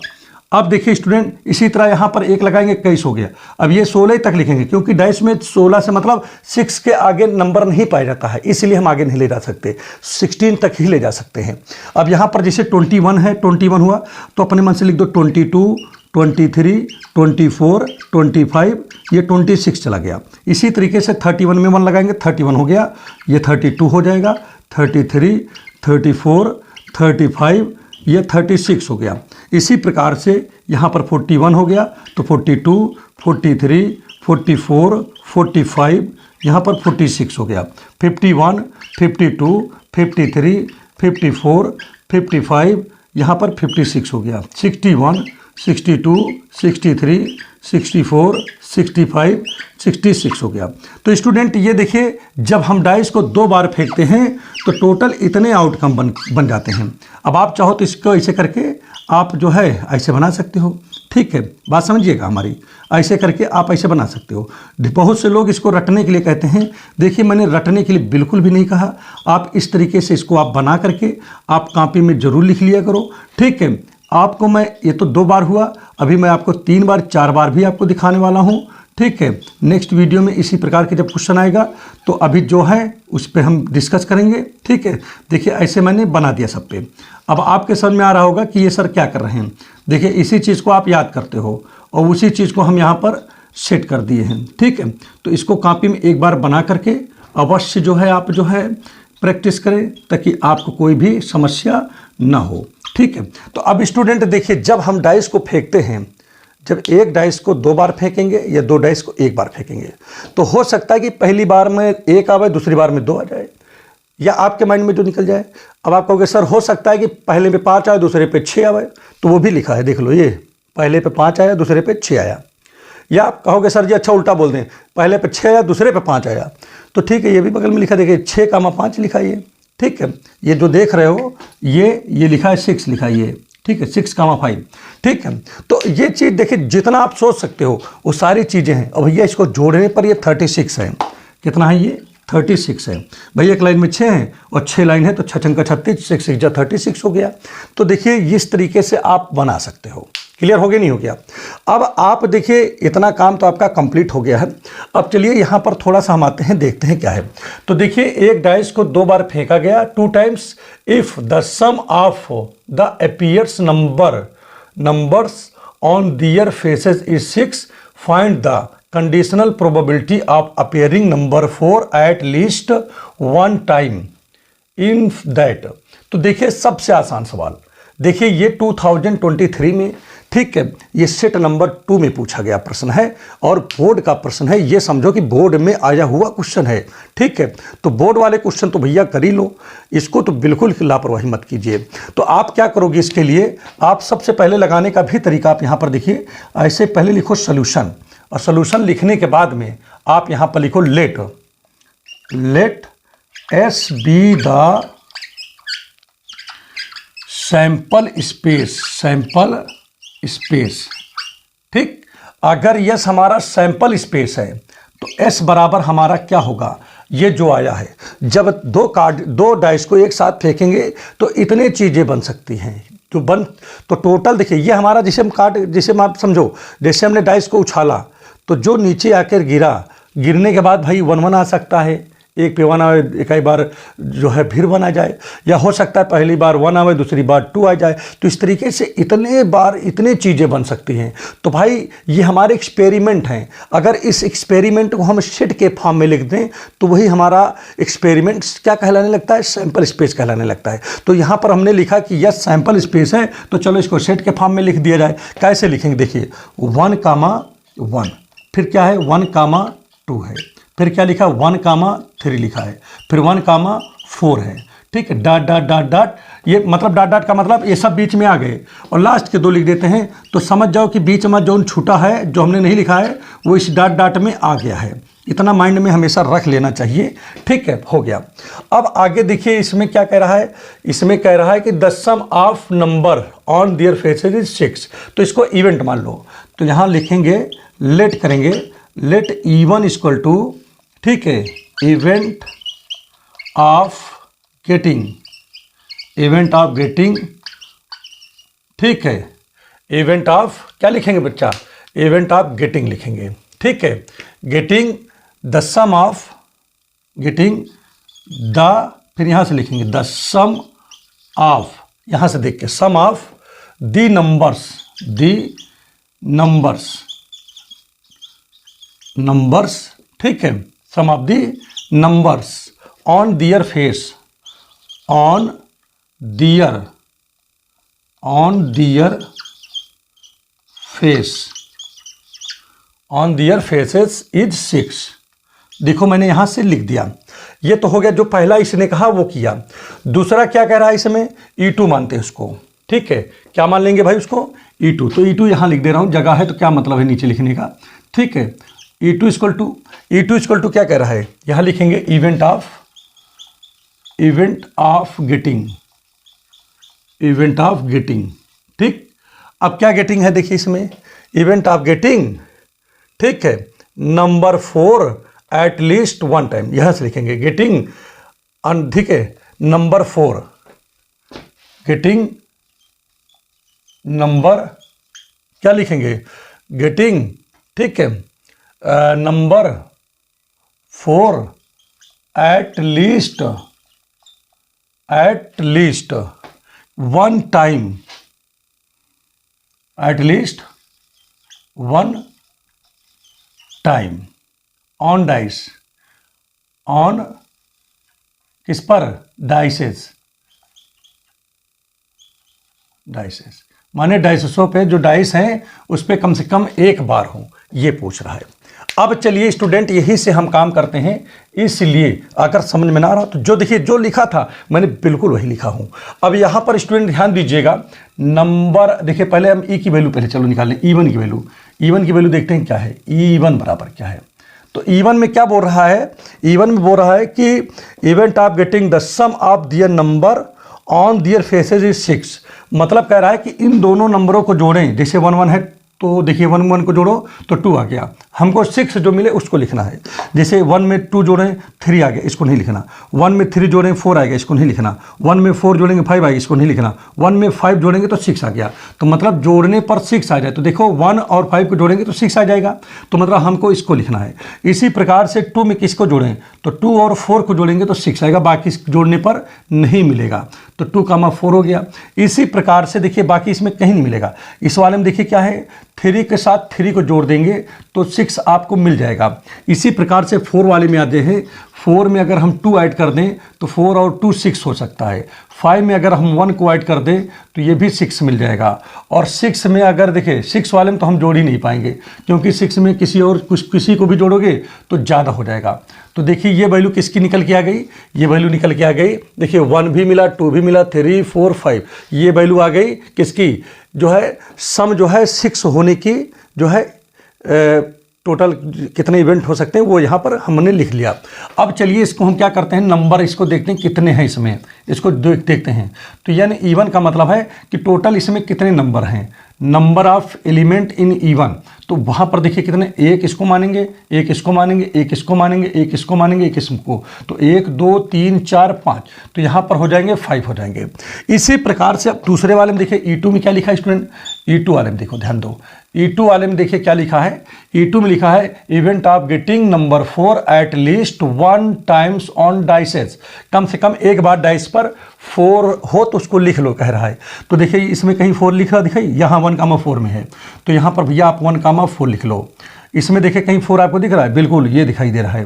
Speaker 1: अब देखिए स्टूडेंट, इसी तरह यहाँ पर 1 लगाएंगे, 21 हो गया। अब ये 16 तक लिखेंगे क्योंकि डाइस में 16 से मतलब 6 के आगे नंबर नहीं पाया जाता है, इसलिए हम आगे नहीं ले जा सकते, 16 तक ही ले जा सकते हैं। अब यहाँ पर जैसे 21 है, 21 हुआ तो अपने मन से लिख दो 22 23 24 25, ये 26 चला गया। इसी तरीके से 31 में 1 लगाएंगे, 31 हो गया, ये 32 हो जाएगा, 33 34 35, ये 36 हो गया। इसी प्रकार से यहाँ पर 41 हो गया तो 42 43 44 45, यहाँ पर 46 हो गया, 51 52 53 54 55, यहाँ पर 56 हो गया, 61 62 63 64 65 66 हो गया। तो स्टूडेंट ये देखिए, जब हम डाइस को 2 बार फेंकते हैं तो टोटल इतने आउटकम बन जाते हैं। अब आप चाहो तो इसको ऐसे करके आप जो है ऐसे बना सकते हो, ठीक है, बात समझिएगा हमारी, ऐसे करके आप ऐसे बना सकते हो। बहुत से लोग इसको रटने के लिए कहते हैं, देखिए मैंने रटने के लिए बिल्कुल भी नहीं कहा, आप इस तरीके से इसको आप बना करके आप कॉपी में ज़रूर लिख लिया करो, ठीक है। आपको मैं, ये तो 2 बार हुआ, अभी मैं आपको 3 बार 4 बार भी आपको दिखाने वाला हूँ, ठीक है। नेक्स्ट वीडियो में इसी प्रकार के जब क्वेश्चन आएगा तो अभी जो है उस पर हम डिस्कस करेंगे, ठीक है। देखिए ऐसे मैंने बना दिया सब पे। अब आपके समझ में आ रहा होगा कि ये सर क्या कर रहे हैं। देखिए इसी चीज़ को आप याद करते हो और उसी चीज़ को हम यहाँ पर सेट कर दिए हैं, ठीक है। तो इसको कॉपी में एक बार बना करके अवश्य जो है आप जो है प्रैक्टिस करें ताकि आपको कोई भी समस्या ना हो, ठीक है। तो अब स्टूडेंट देखिए, जब हम डाइस को फेंकते हैं, जब एक डाइस को 2 बार फेंकेंगे या 2 डाइस को 1 बार फेंकेंगे तो हो सकता है कि पहली बार में 1 आवे, दूसरी बार में 2 आ जाए, या आपके माइंड में जो निकल जाए। अब आप कहोगे सर हो सकता है कि पहले पे 5 आए, दूसरे पे 6 आवे, तो वो भी लिखा है, देख लो, ये पहले पे 5 आया, दूसरे पे 6 आया। या आप कहोगे सर जी अच्छा उल्टा बोल दें, पहले पे 6 आया, दूसरे पे 5 आया, तो ठीक है, ये भी बगल में लिखा, देखिए 6,5 लिखा है ये, ठीक है। ये जो देख रहे हो ये लिखा है 6 लिखा है ये, ठीक है, 6,5, ठीक है। तो ये चीज़ देखिए, जितना आप सोच सकते हो वो सारी चीज़ें हैं। और भैया इसको जोड़ने पर ये 36 है, कितना है ये 36 है भैया, एक लाइन में 6 है और 6 लाइन है तो 6 छंका 36, 6 6 जा 36 हो गया। तो देखिए इस तरीके से आप बना सकते हो। क्लियर हो गया नहीं हो गया? अब आप देखिए इतना काम तो आपका कंप्लीट हो गया है। अब चलिए यहाँ पर थोड़ा सा हम आते हैं, देखते हैं क्या है। तो देखिए एक डाइस को 2 बार फेंका गया, 2 times. If the sum of the appears numbers on their faces is 6, find the conditional probability of appearing number 4 at least 1 time in that. तो देखिए सबसे आसान सवाल, देखिए ये 2023 में, ठीक है, ये सेट नंबर 2 में पूछा गया प्रश्न है और बोर्ड का प्रश्न है। ये समझो कि बोर्ड में आया हुआ क्वेश्चन है, ठीक है। तो बोर्ड वाले क्वेश्चन तो भैया कर ही लो, इसको तो बिल्कुल लापरवाही मत कीजिए। तो आप क्या करोगे, इसके लिए आप सबसे पहले लगाने का भी तरीका आप यहाँ पर देखिए, ऐसे पहले लिखो सोल्यूशन, और सोल्यूशन लिखने के बाद में आप यहाँ पर लिखो let S be the sample space, ठीक। अगर यस हमारा सैंपल स्पेस है तो एस बराबर हमारा क्या होगा, ये जो आया है, जब 2 डाइस को एक साथ फेंकेंगे तो इतने चीज़ें बन सकती हैं तो टोटल देखिए ये हमारा, जिसे आप समझो, जैसे हमने डाइस को उछाला तो जो नीचे आकर गिरने के बाद भाई 1 1 आ सकता है, एक पे 1 आए, एक ही बार जो है फिर 1 आ जाए, या हो सकता है पहली बार 1 आए दूसरी बार 2 आ जाए। तो इस तरीके से इतने बार इतने चीज़ें बन सकती हैं। तो भाई ये हमारे एक्सपेरिमेंट हैं। अगर इस एक्सपेरिमेंट को हम सेट के फॉर्म में लिख दें तो वही हमारा एक्सपेरिमेंट क्या कहलाने लगता है, सैंपल स्पेस कहलाने लगता है। तो यहाँ पर हमने लिखा कि यस सैंपल स्पेस है, तो चलो इसको सेट के फॉर्म में लिख दिया जाए। कैसे लिखेंगे, देखिए 1, फिर क्या है 1, 2 है, फिर क्या लिखा 1, 3 लिखा है, फिर 1, 4 है। ठीक है, डॉट डॉट डॉट डॉट, ये मतलब डॉट डॉट का मतलब ये सब बीच में आ गए, और लास्ट के 2 लिख देते हैं। तो समझ जाओ कि बीच में जो छूटा है, जो हमने नहीं लिखा है, वो इस डॉट डॉट में आ गया है। इतना माइंड में हमेशा रख लेना चाहिए। ठीक है, हो गया। अब आगे देखिए इसमें क्या कह रहा है, इसमें कह रहा है कि the sum of number on their faces is 6। तो इसको इवेंट मान लो, तो यहाँ लिखेंगे लेट करेंगे, लेट E1 इक्वल टू, ठीक है, event of getting, event of getting, ठीक है, इवेंट ऑफ क्या लिखेंगे बच्चा, इवेंट ऑफ गेटिंग लिखेंगे। ठीक है, getting the sum of, getting the, फिर यहां से लिखेंगे द सम ऑफ, यहां से देख के sum of the numbers, the numbers, ठीक है, sum of the numbers on their face, on their face, on their faces is 6। देखो मैंने यहां से लिख दिया। ये तो हो गया, जो पहला इसने कहा वो किया। दूसरा क्या कह रहा है इसमें, E2 मानते हैं उसको। ठीक है, क्या मान लेंगे भाई उसको, E2। तो E2 यहां लिख दे रहा हूं, जगह है तो क्या मतलब है नीचे लिखने का। ठीक है, E2 इक्वल टू क्या कह रहा है, यहां लिखेंगे इवेंट ऑफ गेटिंग, ठीक। अब क्या गेटिंग है देखिए इसमें, इवेंट ऑफ गेटिंग, ठीक है, नंबर 4 एट लीस्ट 1 टाइम, यहां से लिखेंगे गेटिंग, ठीक है, नंबर 4, गेटिंग नंबर, क्या लिखेंगे, गेटिंग, ठीक है, number 4 at least 1 time, eight least 1 time on dice, on किस पर, डाइसेस माने डाइसों पे, जो डाइस हैं उस पे कम से कम एक बार हो, ये पूछ रहा है। अब चलिए स्टूडेंट, यही से हम काम करते हैं, इसलिए अगर समझ में ना आ रहा तो जो देखिए जो लिखा था मैंने बिल्कुल वही लिखा हूं। अब यहां पर स्टूडेंट ध्यान दीजिएगा, नंबर देखिए, पहले हम E की वैल्यू पहले चलो निकाल लें, E1 की वैल्यू, E1 की वैल्यू देखते हैं क्या है, E1 बराबर क्या है। तो E1 में क्या बोल रहा है, E1 में बोल रहा है कि event of getting the sum of their number on their faces is 6। मतलब कह रहा है कि इन दोनों नंबरों को जोड़ें, जैसे 1 1 है तो देखिए 1 1 को जोड़ो तो 2 आ गया, हमको 6 जो मिले उसको लिखना है। जैसे 1 में 2 जोड़ें 3 आ गया, इसको नहीं लिखना। 1 में 3 जोड़ें 4 आ गया, इसको नहीं लिखना। 1 में 4 जोड़ेंगे 5 आ गया, इसको नहीं लिखना। 1 में 5 जोड़ेंगे तो 6 आ गया। तो मतलब जोड़ने पर 6 आ जाए, तो देखो 1 और 5 को जोड़ेंगे तो 6 आ जाएगा, तो मतलब हमको इसको लिखना है। इसी प्रकार से 2 में किसको जोड़ें, तो 2 और 4 को जोड़ेंगे तो 6 आएगा, बाकी जोड़ने पर नहीं मिलेगा, तो 2, 4 हो गया। इसी प्रकार से देखिए बाकी इसमें कहीं नहीं मिलेगा। इस वाले में देखिए क्या है, 3 के साथ 3 को जोड़ देंगे तो 6 आपको मिल जाएगा। इसी प्रकार से 4 वाले में आते हैं, 4 में अगर हम 2 ऐड कर दें तो 4 और 2 6 हो सकता है। 5 में अगर हम 1 को ऐड कर दें तो ये भी 6 मिल जाएगा। और 6 में अगर देखिए 6 वाले में तो हम जोड़ ही नहीं पाएंगे, क्योंकि 6 में किसी को भी जोड़ोगे तो ज़्यादा हो जाएगा। तो देखिए ये वैल्यू किसकी निकल के आ गई, ये वैल्यू निकल के आ गई। देखिए 1 भी मिला, 2 भी मिला, 3 4 5, ये वैल्यू आ गई किसकी, जो है सम जो है 6 होने की, जो है टोटल कितने इवेंट हो सकते हैं वो यहाँ पर हमने लिख लिया। अब चलिए इसको हम क्या करते हैं, नंबर इसको देखते हैं कितने हैं इसमें, इसको देखते हैं। तो यानी E1 का मतलब है कि टोटल इसमें कितने नंबर हैं। Number of element in E1, तो वहाँ पर देखिए कितने, एक इसको मानेंगे, एक इसको मानेंगे, एक इसको मानेंगे, एक इसको मानेंगे, एक इसको, तो 1 2 3 4 5, तो यहाँ पर हो जाएंगे 5 हो जाएंगे। इसी प्रकार से अब दूसरे वाले में देखिए E2 में क्या लिखा है स्टूडेंट, E2 वाले में देखो ध्यान दो, E2 वाले में देखिए क्या लिखा है, E2 में लिखा है event of getting number 4 at least 1 times on dices, कम से कम एक बार डाइस पर 4 हो तो उसको लिख लो कह रहा है। तो देखिए इसमें कहीं 4 लिखा दिखाई, यहाँ 1,4 में है, तो यहाँ पर भैया आप 1,4 लिख लो। इसमें देखिए कहीं 4 आपको दिख रहा है, बिल्कुल ये दिखाई दे रहा है,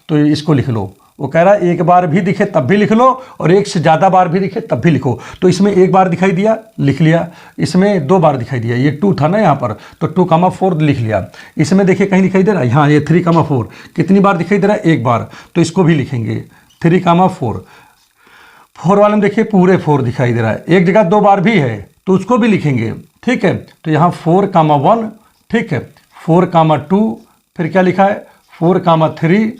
Speaker 1: तो इसको लिख लो। वो कह रहा है एक बार भी दिखे तब भी लिख लो और एक से ज़्यादा बार भी दिखे तब भी लिखो। तो इसमें एक बार दिखाई दिया लिख लिया, इसमें 2 बार दिखाई दिया, ये 2 था ना यहाँ पर, तो 2,4 लिख लिया। इसमें देखिए कहीं दिखाई दे रहा है, यहाँ ये 3,4 कितनी बार दिखाई दे रहा है, एक बार, तो इसको भी लिखेंगे 3,4। 4 वाले में देखिए पूरे 4 दिखाई दे रहा है, एक जगह 2 बार भी है तो उसको भी लिखेंगे, ठीक है। तो यहाँ 4,1, ठीक है, 4,2, फिर क्या लिखा है 4,3,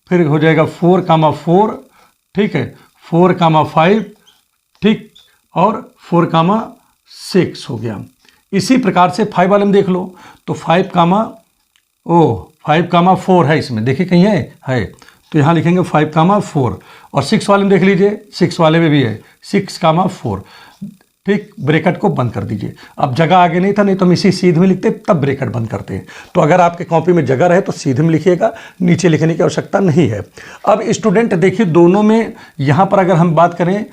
Speaker 1: फिर हो जाएगा 4,4, ठीक है, 4,5, ठीक, और 4,6 हो गया। इसी प्रकार से 5 वाले में देख लो, तो 5,4 है इसमें, देखिए कहीं है, तो यहाँ लिखेंगे 5,4। और 6 वाले में देख लीजिए, 6 वाले में भी है 6,4, ठीक, ब्रैकेट को बंद कर दीजिए। अब जगह आगे नहीं था, नहीं तो हम इसी सीधे में लिखते तब ब्रैकेट बंद करते हैं। तो अगर आपके कॉपी में जगह रहे तो सीधे में लिखिएगा, नीचे लिखने की आवश्यकता नहीं है। अब स्टूडेंट देखिए दोनों में यहाँ पर अगर हम बात करें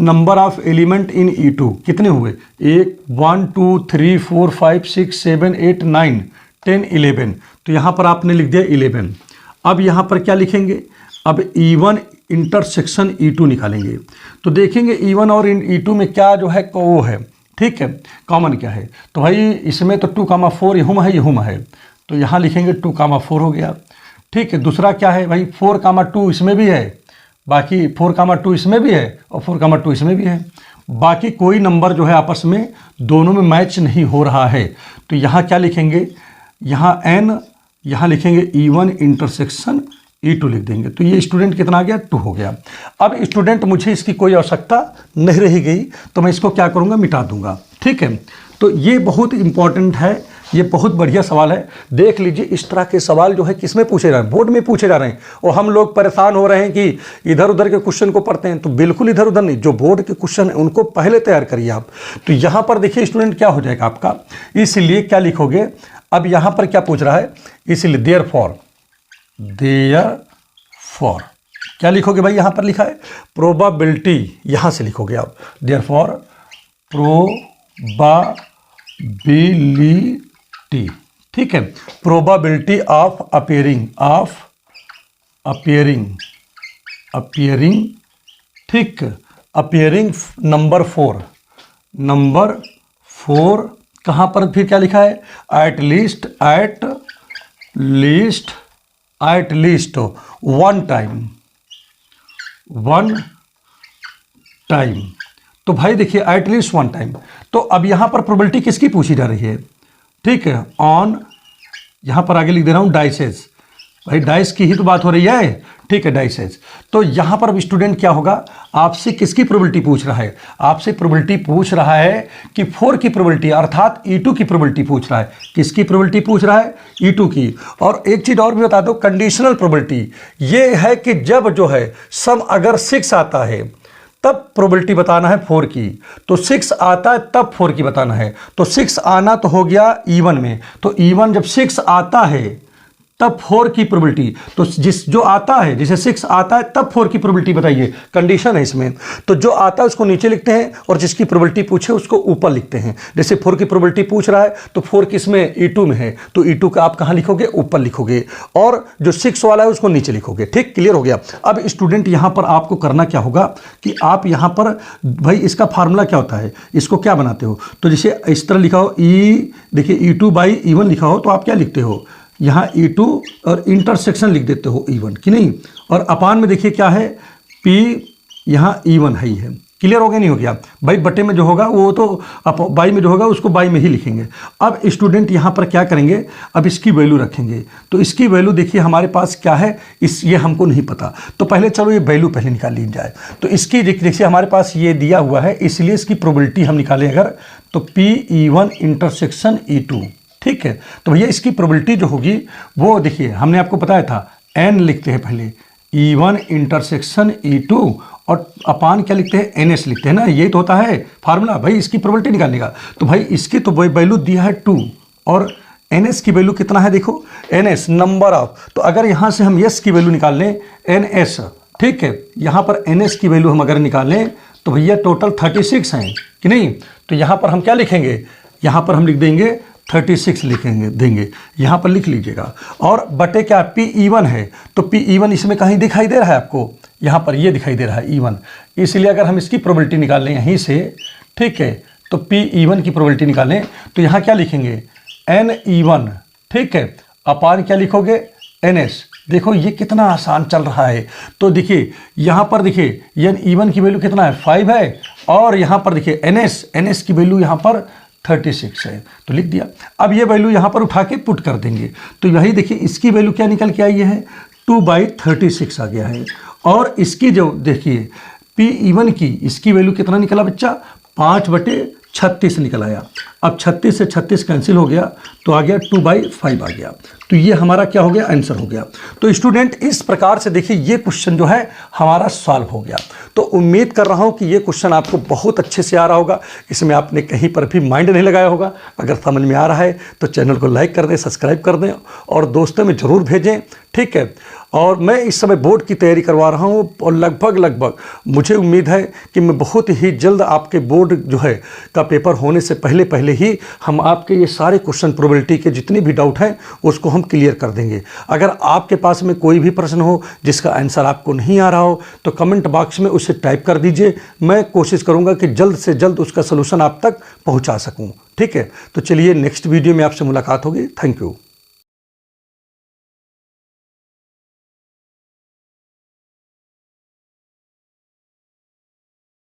Speaker 1: number of element in E2 कितने हुए, 1 2 3 4 5 6 7 8 9 10 11, तो यहाँ पर आपने लिख दिया 11। अब यहाँ पर क्या लिखेंगे, अब E1 इंटरसेक्शन E2 निकालेंगे, तो देखेंगे E1 और E2 में क्या जो है वो है, ठीक है, कॉमन क्या है। तो भाई इसमें तो 2,4 यहुम है, तो यहाँ लिखेंगे 2,4 हो गया, ठीक है। दूसरा क्या है भाई 4,2 इसमें भी है, बाकी 4,2 इसमें भी है और 4,2 इसमें भी है, बाकी कोई नंबर जो है आपस में दोनों में मैच नहीं हो रहा है। तो यहाँ क्या लिखेंगे, यहाँ n, यहाँ लिखेंगे E1 इंटरसेक्शन E2 लिख देंगे, तो ये स्टूडेंट कितना आ गया 2 हो गया। अब स्टूडेंट मुझे इसकी कोई आवश्यकता नहीं रही गई, तो मैं इसको क्या करूँगा, मिटा दूंगा, ठीक है। तो ये बहुत इंपॉर्टेंट है, ये बहुत बढ़िया सवाल है। देख लीजिए इस तरह के सवाल जो है किस में पूछे जा रहे हैं, बोर्ड में पूछे जा रहे हैं, और हम लोग परेशान हो रहे हैं कि इधर उधर के क्वेश्चन को पढ़ते हैं। तो बिल्कुल इधर उधर नहीं, जो बोर्ड के क्वेश्चन है उनको पहले तैयार करिए आप। तो यहाँ पर देखिए स्टूडेंट क्या हो जाएगा आपका, इसलिए क्या लिखोगे, अब यहाँ पर क्या पूछ रहा है, इसलिए देयरफॉर क्या लिखोगे भाई, यहाँ पर लिखा है प्रोबेबिलिटी, यहाँ से लिखोगे आप देयरफॉर प्रोबेबिलिटी, ठीक है, प्रोबेबिलिटी ऑफ अपीयरिंग, ठीक, अपीयरिंग नंबर 4 कहाँ पर फिर क्या लिखा है, एट लीस्ट वन टाइम। तो भाई देखिए एट लीस्ट 1 टाइम, तो अब यहाँ पर प्रोबेबिलिटी किसकी पूछी जा रही है, ठीक है, ऑन, यहाँ पर आगे लिख दे रहा हूँ डाइसेस, भाई डाइस की ही तो बात हो रही है, ठीक है, डाइसेस। तो यहाँ पर स्टूडेंट क्या होगा, आपसे किसकी प्रोबेबिलिटी पूछ रहा है, आपसे प्रोबेबिलिटी पूछ रहा है कि 4 की प्रोबेबिलिटी, अर्थात E2 की प्रोबेबिलिटी पूछ रहा है। किसकी प्रोबेबिलिटी पूछ रहा है, E2 की। और एक चीज़ और भी बता दो, कंडीशनल प्रोबेबिलिटी ये है कि जब जो है सम अगर 6 आता है तब प्रोबेबिलिटी बताना है 4 की, तो 6 आता है तब 4 की बताना है। तो 6 आना तो हो गया E1 में, तो E1 जब 6 आता है तब 4 की प्रोबेबिलिटी, तो जो आता है, जिसे 6 आता है तब 4 की प्रोबेबिलिटी बताइए, कंडीशन है इसमें। तो जो आता है उसको नीचे लिखते हैं और जिसकी प्रोबेबिलिटी पूछे उसको ऊपर लिखते हैं। जैसे 4 की प्रोबेबिलिटी पूछ रहा है तो 4 किस में, E2 में है, तो E2 का आप कहाँ लिखोगे, ऊपर लिखोगे, और जो 6 वाला है उसको नीचे लिखोगे, ठीक, क्लियर हो गया। अब स्टूडेंट यहाँ पर आपको करना क्या होगा कि आप यहाँ पर भाई इसका फार्मूला क्या होता है, इसको क्या बनाते हो, तो जैसे इस तरह लिखा हो, देखिए E2/E1 लिखा हो तो आप क्या लिखते हो, यहाँ E2 और इंटरसेक्शन लिख देते हो E1 कि नहीं, और अपान में देखिए क्या है, P, यहाँ E1 है ही है, क्लियर हो गया नहीं हो गया भाई। बटे में जो होगा वो तो बाई में जो होगा उसको बाई में ही लिखेंगे। अब स्टूडेंट यहाँ पर क्या करेंगे, अब इसकी वैल्यू रखेंगे, तो इसकी वैल्यू देखिए हमारे पास क्या है, ये हमको नहीं पता, तो पहले चलो ये वैल्यू पहले निकाल ली जाए। तो इसकी देखिए हमारे पास ये दिया हुआ है, इसलिए इसकी प्रोबेबिलिटी हम निकालें अगर, तो P(E1) इंटरसेक्शन E2, ठीक है। तो भैया इसकी प्रोबेबिलिटी जो होगी वो देखिए हमने आपको बताया था, N लिखते हैं पहले, E1 इंटरसेक्शन E2 और अपान क्या लिखते हैं, NS लिखते हैं ना, यही तो होता है फार्मूला भाई इसकी प्रोबेबिलिटी निकालने का। तो भाई इसकी तो वैल्यू दिया है 2 और NS की वैल्यू कितना है, देखो NS नंबर ऑफ, तो अगर यहाँ से हम S की वैल्यू निकाल लें NS, ठीक है, यहाँ पर NS की वैल्यू हम अगर निकाल लें तो भैया टोटल 36 हैं कि नहीं। तो यहाँ पर हम क्या लिखेंगे, यहाँ पर हम लिख देंगे 36 लिखेंगे देंगे, यहाँ पर लिख लीजिएगा। और बटे क्या P(E1) है, तो P(E1) इसमें कहीं दिखाई दे रहा है आपको, यहाँ पर ये दिखाई दे रहा है E1, इसलिए अगर हम इसकी प्रोबेबिलिटी निकाल लें यहीं से, ठीक है, तो P(E1) की प्रोबेबिलिटी निकालें तो यहाँ क्या लिखेंगे NE1, ठीक है, अपान क्या लिखोगे NS। देखो ये कितना आसान चल रहा है। तो देखिए यहाँ पर देखिए E1 की वैल्यू कितना है 5 है, और यहाँ पर देखिए NS की वैल्यू यहाँ पर 36 है, तो लिख दिया। अब ये वैल्यू यहाँ पर उठा के पुट कर देंगे, तो यही देखिए इसकी वैल्यू क्या निकल के आई है 2/36 आ गया है। और इसकी जो देखिए P(E1) की इसकी वैल्यू कितना निकला बच्चा, 5/36 निकल आया। अब 36 से 36 कैंसिल हो गया तो आ गया 2/5 आ गया। तो ये हमारा क्या हो गया, आंसर हो गया। तो स्टूडेंट इस प्रकार से देखिए ये क्वेश्चन जो है हमारा सॉल्व हो गया। तो उम्मीद कर रहा हूँ कि ये क्वेश्चन आपको बहुत अच्छे से आ रहा होगा, इसमें आपने कहीं पर भी माइंड नहीं लगाया होगा। अगर समझ में आ रहा है तो चैनल को लाइक कर दें, सब्सक्राइब कर दें और दोस्तों में ज़रूर भेजें, ठीक है। और मैं इस समय बोर्ड की तैयारी करवा रहा हूँ और लगभग मुझे उम्मीद है कि मैं बहुत ही जल्द आपके बोर्ड जो है का पेपर होने से पहले ही हम आपके ये सारे क्वेश्चन प्रोबेबिलिटी के जितने भी डाउट हैं उसको हम क्लियर कर देंगे। अगर आपके पास में कोई भी प्रश्न हो जिसका आंसर आपको नहीं आ रहा हो तो कमेंट बॉक्स में उसे टाइप कर दीजिए, मैं कोशिश करूँगा कि जल्द से जल्द उसका सलूशन आप तक पहुँचा सकूँ, ठीक है। तो चलिए नेक्स्ट वीडियो में आपसे मुलाकात होगी। Thank you.